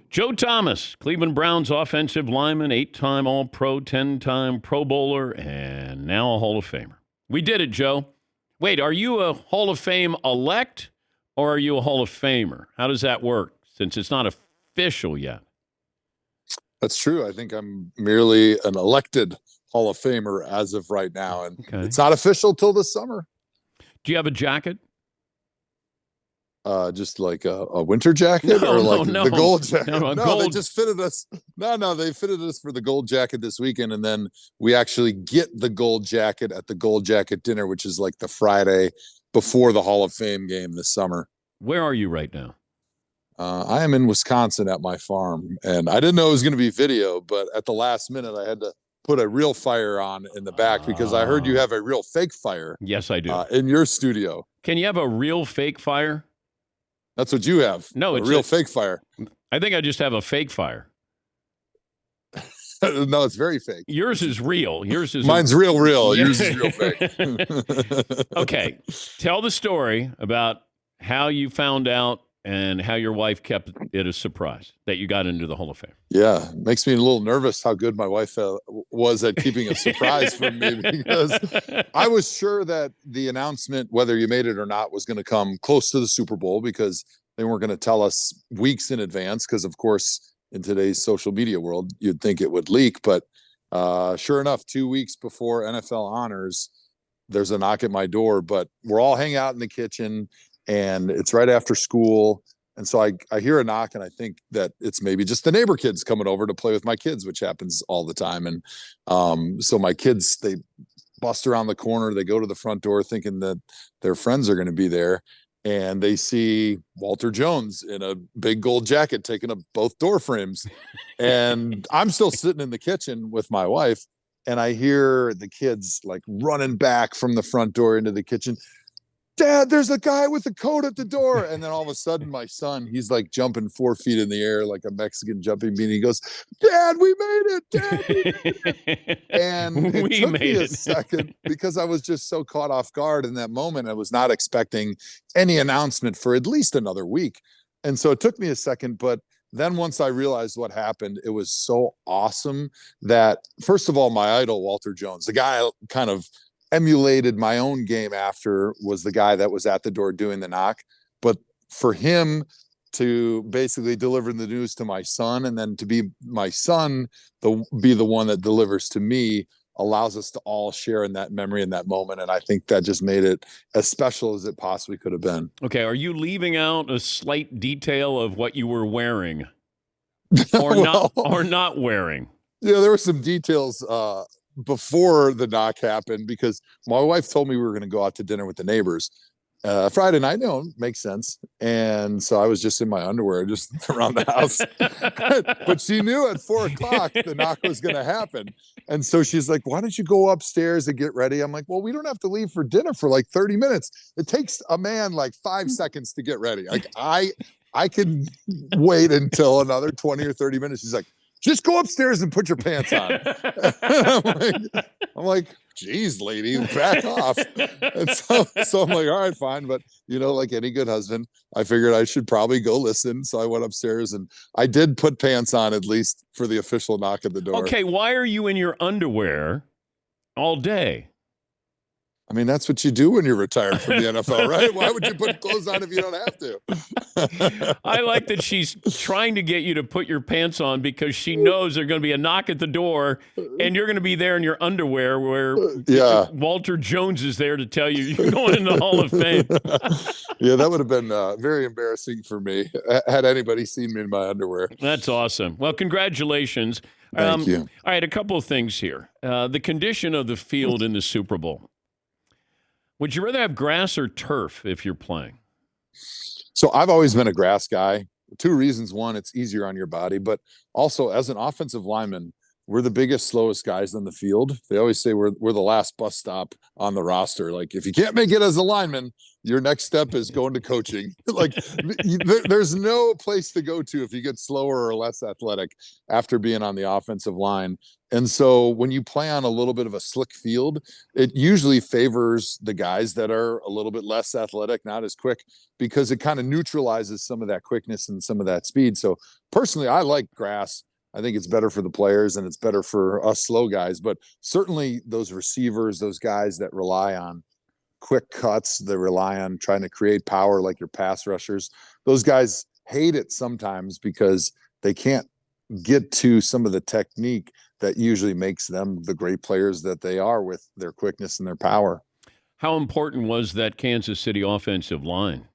Joe Thomas, Cleveland Browns offensive lineman, 8-time All-Pro, 10-time Pro Bowler, and now a Hall of Famer. We did it, Joe. Wait, are you a Hall of Fame elect or are you a Hall of Famer? How does that work since it's not official yet? That's true. I think I'm merely an elected Hall of Famer as of right now, and it's not official till this summer. Do you have a jacket? Just like a winter jacket the gold jacket? Gold. They just fitted us. No, they fitted us for the gold jacket this weekend. And then we actually get the gold jacket at the gold jacket dinner, which is like the Friday before the Hall of Fame game this summer. Where are you right now? I am in Wisconsin at my farm, and I didn't know it was going to be video, but at the last minute I had to put a real fire on in the back because I heard you have a real fake fire. Yes, I do. In your studio. Can you have a real fake fire? That's what you have. No, it's a real fake fire. I think I just have a fake fire. No, it's very fake. Yours is real. Mine's real. Yours is real fake. Okay. Tell the story about how you found out and how your wife kept it a surprise that you got into the Hall of Fame. Yeah, makes me a little nervous how good my wife was at keeping a surprise from me, because I was sure that the announcement, whether you made it or not, was going to come close to the Super Bowl, because they weren't going to tell us weeks in advance, because, of course, in today's social media world, you'd think it would leak. But sure enough, 2 weeks before NFL honors, there's a knock at my door, but we're all hanging out in the kitchen, and it's right after school. And so I hear a knock, and I think that it's maybe just the neighbor kids coming over to play with my kids, which happens all the time. And so my kids, they bust around the corner. They go to the front door thinking that their friends are going to be there. And they see Walter Jones in a big gold jacket taking up both door frames. And I'm still sitting in the kitchen with my wife, and I hear the kids like running back from the front door into the kitchen. Dad, there's a guy with a coat at the door. And then all of a sudden, my son, he's like jumping 4 feet in the air like a Mexican jumping bean. He goes, Dad, we made it. Dad, we made it. And it took me a second, because I was just so caught off guard in that moment. I was not expecting any announcement for at least another week. And so it took me a second. But then once I realized what happened, it was so awesome that, first of all, my idol, Walter Jones, the guy I kind of emulated my own game after, was the guy that was at the door doing the knock. But for him to basically deliver the news to my son, and then to be my son be the one that delivers to me, allows us to all share in that memory in that moment. And I think that just made it as special as it possibly could have been. Okay, are you leaving out a slight detail of what you were wearing or not wearing? Yeah, there were some details before the knock happened, because my wife told me we were going to go out to dinner with the neighbors Friday night. Makes sense. And so I was just in my underwear just around the house. But she knew at 4 o'clock the knock was going to happen. And so she's like, why don't you go upstairs and get ready? I'm like, well, we don't have to leave for dinner for like 30 minutes. It takes a man like 5 seconds to get ready. Like I can wait until another 20 or 30 minutes. She's like, just go upstairs and put your pants on. I'm like, geez, lady, back off. And so I'm like, all right, fine. But, like any good husband, I figured I should probably go listen. So I went upstairs, and I did put pants on, at least for the official knock at the door. Okay, why are you in your underwear all day? I mean, that's what you do when you're retired from the NFL, right? Why would you put clothes on if you don't have to? I like that she's trying to get you to put your pants on, because she knows there's going to be a knock at the door, and you're going to be there in your underwear, where Walter Jones is there to tell you you're going in the Hall of Fame. Yeah, that would have been very embarrassing for me had anybody seen me in my underwear. That's awesome. Well, congratulations. Thank you. All right, a couple of things here. The condition of the field in the Super Bowl. Would you rather have grass or turf if you're playing? So I've always been a grass guy. 2 reasons. One, it's easier on your body, but also as an offensive lineman, we're the biggest, slowest guys on the field. They always say we're the last bus stop on the roster. Like, if you can't make it as a lineman, your next step is going to coaching. Like, there's no place to go to if you get slower or less athletic after being on the offensive line. And so when you play on a little bit of a slick field, it usually favors the guys that are a little bit less athletic, not as quick, because it kind of neutralizes some of that quickness and some of that speed. So personally, I like grass. I think it's better for the players and it's better for us slow guys. But certainly those receivers, those guys that rely on quick cuts, they rely on trying to create power, like your pass rushers, those guys hate it sometimes because they can't get to some of the technique that usually makes them the great players that they are with their quickness and their power. How important was that Kansas City offensive line?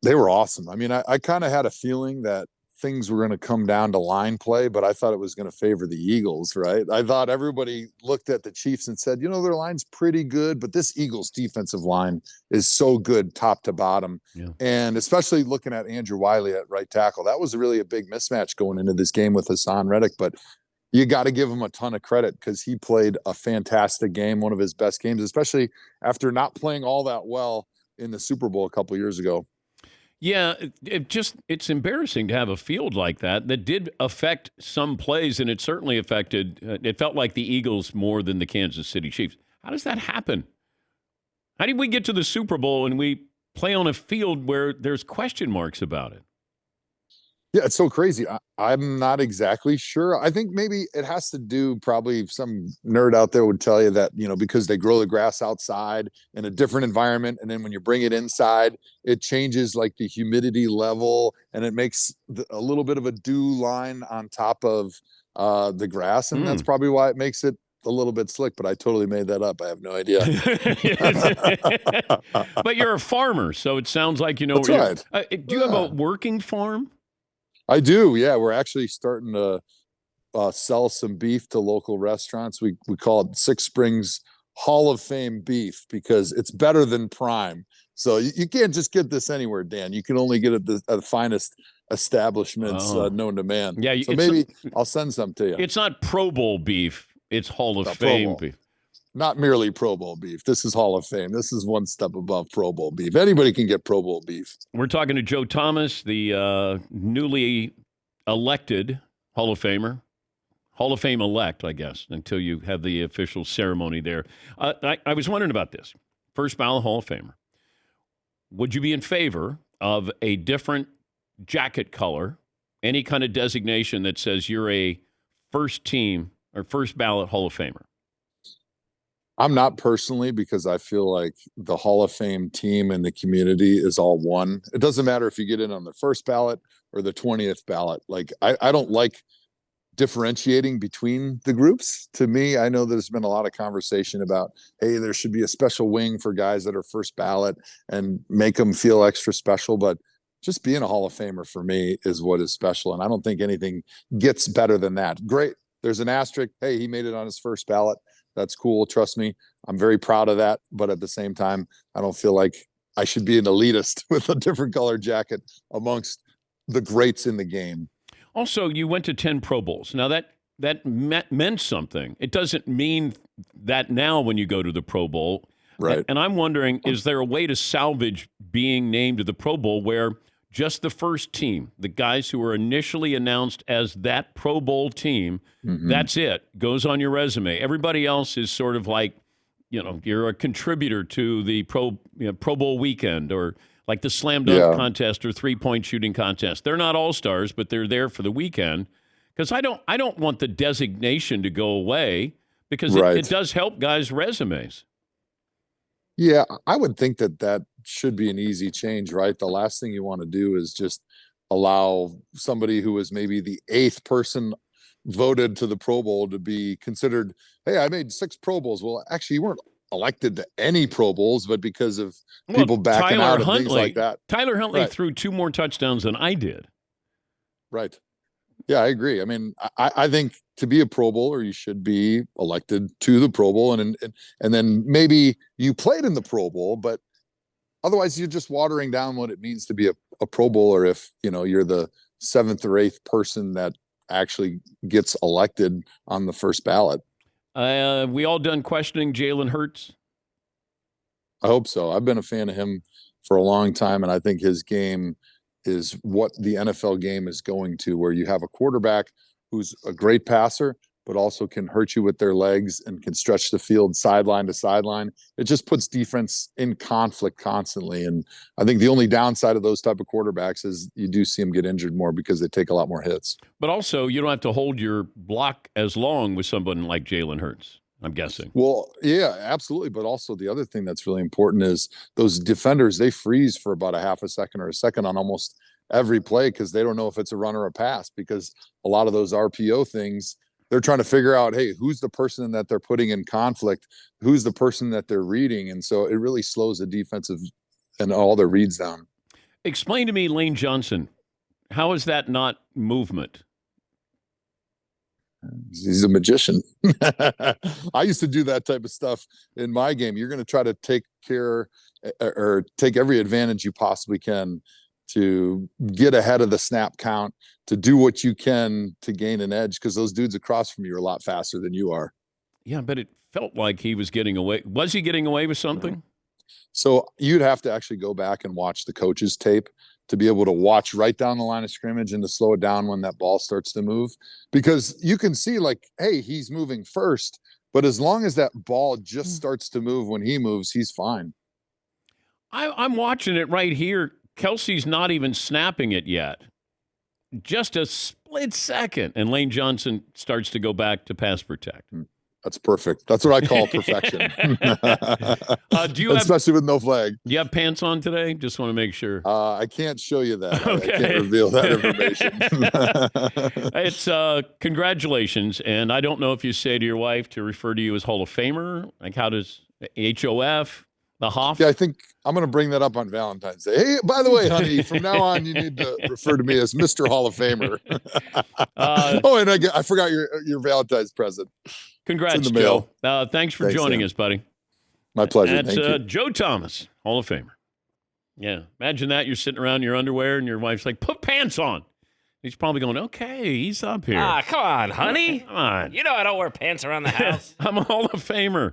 They were awesome. I mean, I kind of had a feeling that things were going to come down to line play, but I thought it was going to favor the Eagles, right? I thought everybody looked at the Chiefs and said, their line's pretty good, but this Eagles defensive line is so good top to bottom. Yeah. And especially looking at Andrew Wiley at right tackle, that was really a big mismatch going into this game with Hassan Reddick. But you got to give him a ton of credit because he played a fantastic game, one of his best games, especially after not playing all that well in the Super Bowl a couple years ago. Yeah, it's embarrassing to have a field like that did affect some plays, and it certainly affected, it felt like the Eagles more than the Kansas City Chiefs. How does that happen? How did we get to the Super Bowl and we play on a field where there's question marks about it? Yeah, it's so crazy. I'm not exactly sure. I think maybe it has to do, probably some nerd out there would tell you that, because they grow the grass outside in a different environment. And then when you bring it inside, it changes like the humidity level and it makes a little bit of a dew line on top of the grass. And that's probably why it makes it a little bit slick, but I totally made that up. I have no idea. But you're a farmer, so it sounds like That's right. Do you have a working farm? I do. Yeah, we're actually starting to sell some beef to local restaurants. We call it Six Springs Hall of Fame beef because it's better than prime. So you can't just get this anywhere, Dan. You can only get it at the finest establishments known to man. Yeah, so maybe I'll send some to you. It's not Pro Bowl beef. It's Hall of Fame beef. Not merely Pro Bowl beef. This is Hall of Fame. This is one step above Pro Bowl beef. Anybody can get Pro Bowl beef. We're talking to Joe Thomas, the newly elected Hall of Famer. Hall of Fame elect, I guess, until you have the official ceremony there. I was wondering about this. First ballot Hall of Famer. Would you be in favor of a different jacket color, any kind of designation that says you're a first team or first ballot Hall of Famer? I'm not personally, because I feel like the Hall of Fame team and the community is all one. It doesn't matter if you get in on the first ballot or the 20th ballot. Like, I don't like differentiating between the groups. To me, I know there's been a lot of conversation about, hey, there should be a special wing for guys that are first ballot and make them feel extra special. But just being a Hall of Famer for me is what is special. And I don't think anything gets better than that. Great. There's an asterisk. Hey, he made it on his first ballot. That's cool. Trust me. I'm very proud of that. But at the same time, I don't feel like I should be an elitist with a different color jacket amongst the greats in the game. Also, you went to 10 Pro Bowls. Now, that meant something. It doesn't mean that now when you go to the Pro Bowl. Right. And I'm wondering, is there a way to salvage being named to the Pro Bowl where just the first team, the guys who were initially announced as that Pro Bowl team, that's it, goes on your resume. Everybody else is sort of like, you're a contributor to the Pro Bowl weekend or like the slam dunk contest or three-point shooting contest. They're not all-stars, but they're there for the weekend. Because I don't want the designation to go away because it does help guys' resumes. Yeah, I would think that should be an easy change, right? The last thing you want to do is just allow somebody who was maybe the 8th person voted to the Pro Bowl to be considered, hey, I made 6 Pro Bowls. Well, actually, you weren't elected to any Pro Bowls, but because of people backing out and things like that. Tyler Huntley threw 2 more touchdowns than I did. Right. Yeah, I agree. I mean, I think to be a Pro Bowler, you should be elected to the Pro Bowl, and then maybe you played in the Pro Bowl, but otherwise you're just watering down what it means to be a Pro Bowler if you're the 7th or 8th person that actually gets elected on the first ballot. We all done questioning Jalen Hurts? I hope so. I've been a fan of him for a long time, and I think his game is what the NFL game is going to, where you have a quarterback who's a great passer, but also can hurt you with their legs and can stretch the field sideline to sideline. It just puts defense in conflict constantly. And I think the only downside of those type of quarterbacks is you do see them get injured more because they take a lot more hits. But also, you don't have to hold your block as long with someone like Jalen Hurts, I'm guessing. Well, yeah, absolutely. But also the other thing that's really important is those defenders, they freeze for about a half a second or a second on almost every play because they don't know if it's a run or a pass, because a lot of those RPO things, they're trying to figure out, hey, who's the person that they're putting in conflict? Who's the person that they're reading? And so it really slows the defensive and all their reads down. Explain to me, Lane Johnson, how is that not movement? He's a magician. I used to do that type of stuff in my game. You're going to try to take care or take every advantage you possibly can to get ahead of the snap count, to do what you can to gain an edge, because those dudes across from you are a lot faster than you are. Yeah, but it felt like he was getting away. Was he getting away with something? So you'd have to actually go back and watch the coach's tape to be able to watch right down the line of scrimmage and to slow it down when that ball starts to move, because you can see like, hey, he's moving first, but as long as that ball just starts to move when he moves, he's fine. I'm watching it right here. Kelsey's not even snapping it yet. Just a split second, and Lane Johnson starts to go back to pass protect. That's perfect. That's what I call perfection. Especially with no flag. Do you have pants on today? Just want to make sure. I can't show you that. Okay. I can't reveal that information. It's congratulations, and I don't know if you say to your wife to refer to you as Hall of Famer. Like, how does HOF? The Hoff? Yeah, I think I'm going to bring that up on Valentine's Day. Hey, by the way, honey, from now on, you need to refer to me as Mr. Hall of Famer. And I forgot your Valentine's present. Congrats, Joe. Thanks for joining us, buddy. My pleasure. That's Thank you. Joe Thomas, Hall of Famer. Yeah, imagine that. You're sitting around in your underwear, and your wife's like, put pants on. He's probably going, okay, he's up here. Come on, honey. Come on. You know I don't wear pants around the house. I'm a Hall of Famer.